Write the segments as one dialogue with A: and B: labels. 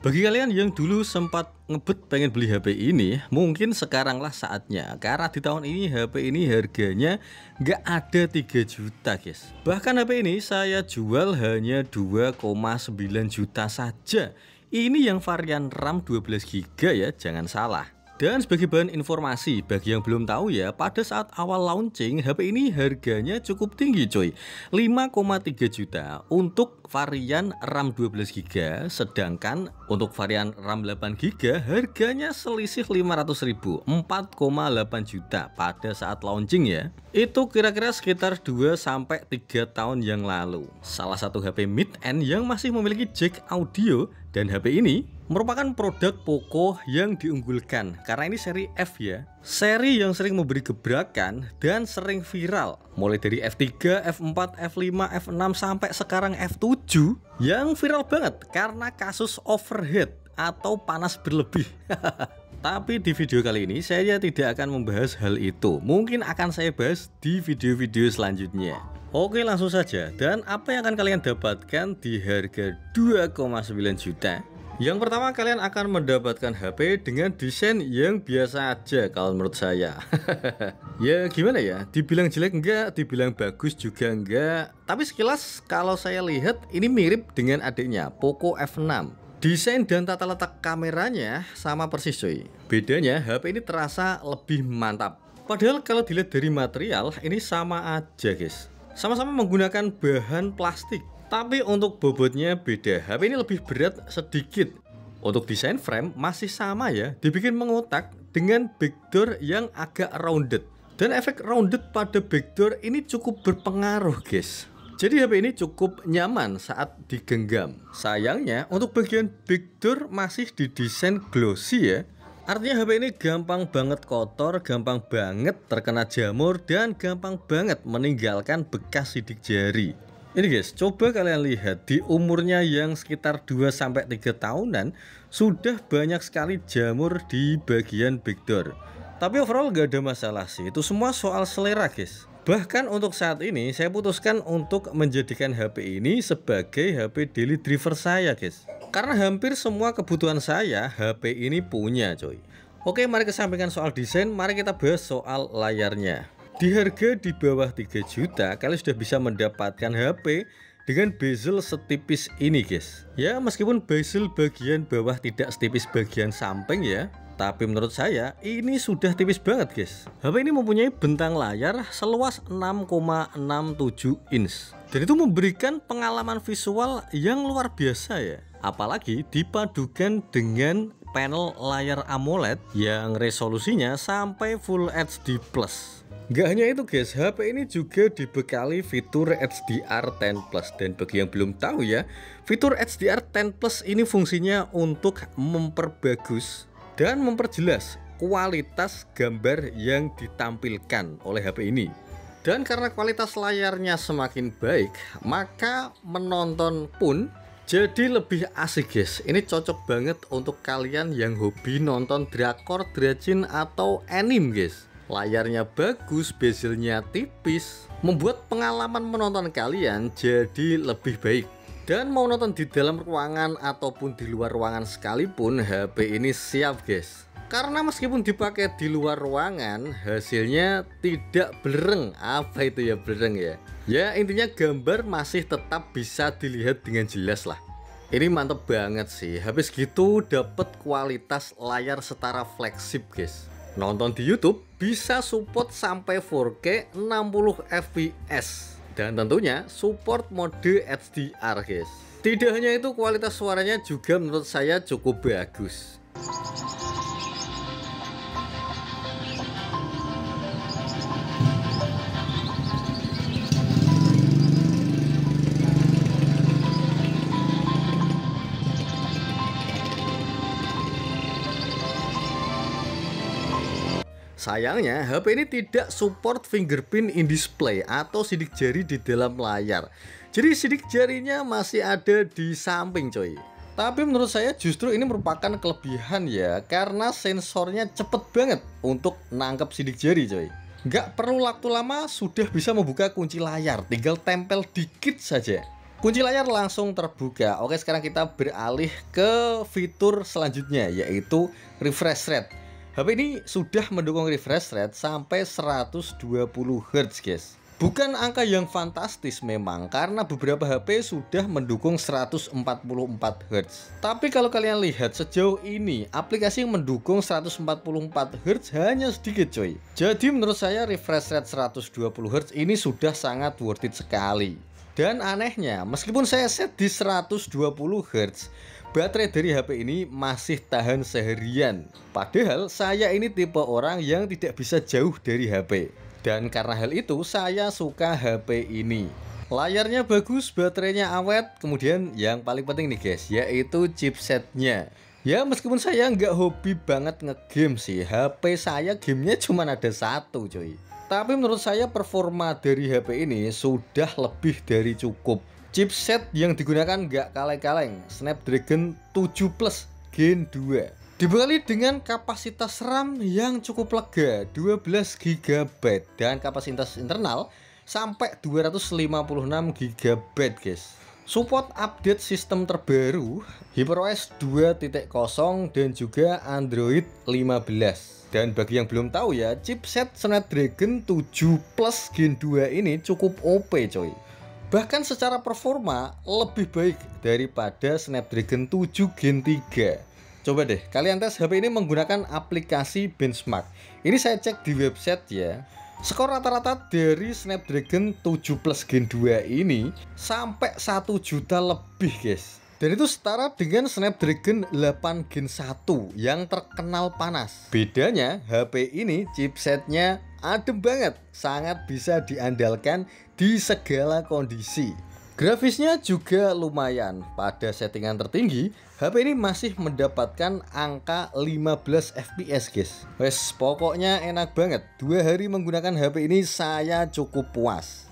A: Bagi kalian yang dulu sempat ngebet pengen beli HP ini, mungkin sekaranglah saatnya. Karena di tahun ini HP ini harganya nggak ada 3 juta guys. Bahkan HP ini saya jual hanya 2,9 juta saja. Ini yang varian RAM 12 GB ya, jangan salah. Dan sebagai bahan informasi bagi yang belum tahu ya, pada saat awal launching HP ini harganya cukup tinggi coy, 5,3 juta untuk varian RAM 12 GB, sedangkan untuk varian RAM 8 GB harganya selisih 500.000, 4,8 juta pada saat launching ya. Itu kira-kira sekitar 2-3 tahun yang lalu. Salah satu HP mid-end yang masih memiliki jack audio, dan HP ini merupakan produk Poco yang diunggulkan karena ini seri F ya. Seri yang sering memberi gebrakan dan sering viral. Mulai dari F3, F4, F5, F6 sampai sekarang F7 yang viral banget karena kasus overheat atau panas berlebih. Tapi di video kali ini saya tidak akan membahas hal itu. Mungkin akan saya bahas di video-video selanjutnya. Oke, langsung saja. Dan apa yang akan kalian dapatkan di harga 2,9 juta? Yang pertama, kalian akan mendapatkan HP dengan desain yang biasa aja kalau menurut saya. Ya gimana ya, dibilang jelek enggak, dibilang bagus juga enggak. Tapi sekilas kalau saya lihat ini mirip dengan adiknya Poco F6. Desain dan tata letak kameranya sama persis coy. Bedanya HP ini terasa lebih mantap. Padahal kalau dilihat dari material ini sama aja guys. Sama-sama menggunakan bahan plastik, tapi untuk bobotnya beda. HP ini lebih berat sedikit. Untuk desain frame masih sama ya, dibikin mengotak dengan backdoor yang agak rounded. Dan efek rounded pada backdoor ini cukup berpengaruh guys. Jadi HP ini cukup nyaman saat digenggam. Sayangnya untuk bagian backdoor masih didesain glossy ya. Artinya HP ini gampang banget kotor, gampang banget terkena jamur, dan gampang banget meninggalkan bekas sidik jari. Ini guys, coba kalian lihat di umurnya yang sekitar 2-3 tahunan sudah banyak sekali jamur di bagian backdoor. Tapi overall gak ada masalah sih, itu semua soal selera guys. Bahkan untuk saat ini saya putuskan untuk menjadikan HP ini sebagai HP daily driver saya guys. Karena hampir semua kebutuhan saya HP ini punya coy. Oke, mari kesampingkan soal desain, mari kita bahas soal layarnya. Di harga di bawah 3 juta kalian sudah bisa mendapatkan HP dengan bezel setipis ini guys. Ya meskipun bezel bagian bawah tidak setipis bagian samping ya, tapi menurut saya ini sudah tipis banget guys. HP ini mempunyai bentang layar seluas 6,67 inch. Dan itu memberikan pengalaman visual yang luar biasa ya. Apalagi dipadukan dengan panel layar AMOLED yang resolusinya sampai Full HD+. Gak hanya itu guys, HP ini juga dibekali fitur HDR10+. Dan bagi yang belum tahu ya, fitur HDR10+ ini fungsinya untuk memperbagus dan memperjelas kualitas gambar yang ditampilkan oleh HP ini. Dan karena kualitas layarnya semakin baik, maka menonton pun jadi lebih asik guys. Ini cocok banget untuk kalian yang hobi nonton drakor, dracin, atau anime guys. Layarnya bagus, bezelnya tipis, membuat pengalaman menonton kalian jadi lebih baik. Dan mau nonton di dalam ruangan ataupun di luar ruangan sekalipun, HP ini siap guys. Karena meskipun dipakai di luar ruangan, hasilnya tidak blereng. Apa itu ya blereng ya? Ya intinya gambar masih tetap bisa dilihat dengan jelas lah. Ini mantep banget sih. Habis gitu dapat kualitas layar setara flagship guys. Nonton di YouTube bisa support sampai 4K 60 fps. Dan tentunya support mode HDR guys. Tidak hanya itu, kualitas suaranya juga menurut saya cukup bagus. Sayangnya HP ini tidak support fingerprint in display atau sidik jari di dalam layar. Jadi sidik jarinya masih ada di samping coy. Tapi menurut saya justru ini merupakan kelebihan ya, karena sensornya cepet banget untuk nangkep sidik jari coy. Nggak perlu waktu lama sudah bisa membuka kunci layar, tinggal tempel dikit saja. Kunci layar langsung terbuka. Oke, sekarang kita beralih ke fitur selanjutnya, yaitu refresh rate. HP ini sudah mendukung refresh rate sampai 120 Hz guys. Bukan angka yang fantastis memang, karena beberapa HP sudah mendukung 144 Hz. Tapi kalau kalian lihat sejauh ini, aplikasi yang mendukung 144 Hz hanya sedikit coy. Jadi menurut saya refresh rate 120 Hz ini sudah sangat worth it sekali. Dan anehnya, meskipun saya set di 120 Hz, baterai dari HP ini masih tahan seharian. Padahal saya ini tipe orang yang tidak bisa jauh dari HP. Dan karena hal itu, saya suka HP ini. Layarnya bagus, baterainya awet, kemudian yang paling penting nih guys, yaitu chipsetnya. Ya meskipun saya nggak hobi banget ngegame sih, HP saya gamenya cuma ada satu coy. Tapi menurut saya performa dari HP ini sudah lebih dari cukup. Chipset yang digunakan nggak kaleng-kaleng, Snapdragon 7 Plus Gen 2. Dibekali dengan kapasitas RAM yang cukup lega, 12 GB, dan kapasitas internal sampai 256 GB guys. Support update sistem terbaru, HyperOS 2.0 dan juga Android 15. Dan bagi yang belum tahu ya, chipset Snapdragon 7 Plus Gen 2 ini cukup OP coy. Bahkan secara performa lebih baik daripada Snapdragon 7 Gen 3. Coba deh kalian tes HP ini menggunakan aplikasi benchmark. Ini saya cek di website ya. Skor rata-rata dari Snapdragon 7 Plus Gen 2 ini sampai 1 juta lebih guys. Dan itu setara dengan Snapdragon 8 Gen 1 yang terkenal panas. Bedanya HP ini chipsetnya adem banget, sangat bisa diandalkan di segala kondisi. Grafisnya juga lumayan. Pada settingan tertinggi, HP ini masih mendapatkan angka 15 fps guys. Wes, pokoknya enak banget. 2 hari menggunakan HP ini saya cukup puas.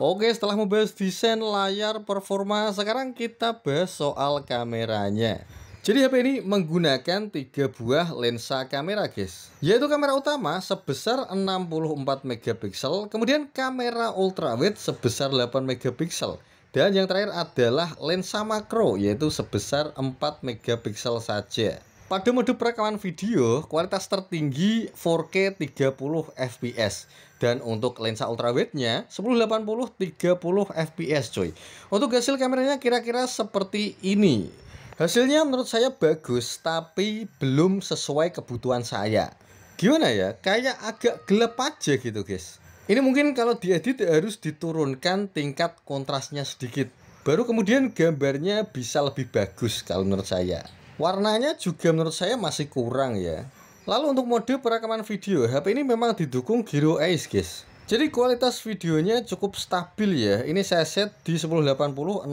A: Oke, setelah membahas desain, layar, performa, sekarang kita bahas soal kameranya. Jadi HP ini menggunakan 3 buah lensa kamera guys, yaitu kamera utama sebesar 64 megapiksel, kemudian kamera ultrawide sebesar 8 megapiksel, dan yang terakhir adalah lensa makro yaitu sebesar 4 megapiksel saja. Pada mode perekaman video, kualitas tertinggi 4K 30 fps. Dan untuk lensa ultrawide-nya 1080 30 fps coy. Untuk hasil kameranya kira-kira seperti ini. Hasilnya menurut saya bagus, tapi belum sesuai kebutuhan saya. Gimana ya? Kayak agak gelap aja gitu guys. Ini mungkin kalau diedit harus diturunkan tingkat kontrasnya sedikit, baru kemudian gambarnya bisa lebih bagus kalau menurut saya. Warnanya juga menurut saya masih kurang ya. Lalu untuk mode perekaman video, HP ini memang didukung Gyro Eyes guys. Jadi kualitas videonya cukup stabil ya. Ini saya set di 1080 60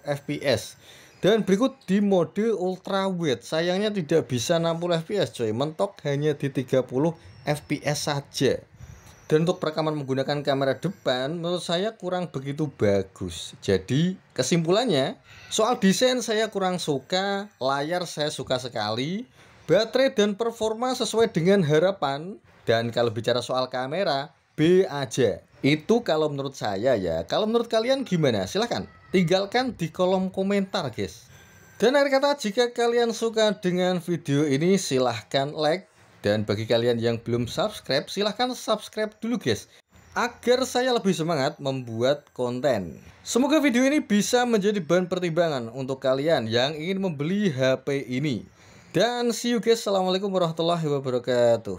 A: fps. Dan berikut di mode ultrawide, sayangnya tidak bisa 60 fps coy. Mentok hanya di 30 fps saja. Dan untuk perekaman menggunakan kamera depan menurut saya kurang begitu bagus. Jadi kesimpulannya, soal desain saya kurang suka, layar saya suka sekali, baterai dan performa sesuai dengan harapan, dan kalau bicara soal kamera, B aja. Itu kalau menurut saya ya. Kalau menurut kalian gimana? Silahkan tinggalkan di kolom komentar guys. Dan akhir kata, jika kalian suka dengan video ini silahkan like. Dan bagi kalian yang belum subscribe, silahkan subscribe dulu guys, agar saya lebih semangat membuat konten. Semoga video ini bisa menjadi bahan pertimbangan untuk kalian yang ingin membeli HP ini. Dan see you guys, assalamualaikum warahmatullahi wabarakatuh.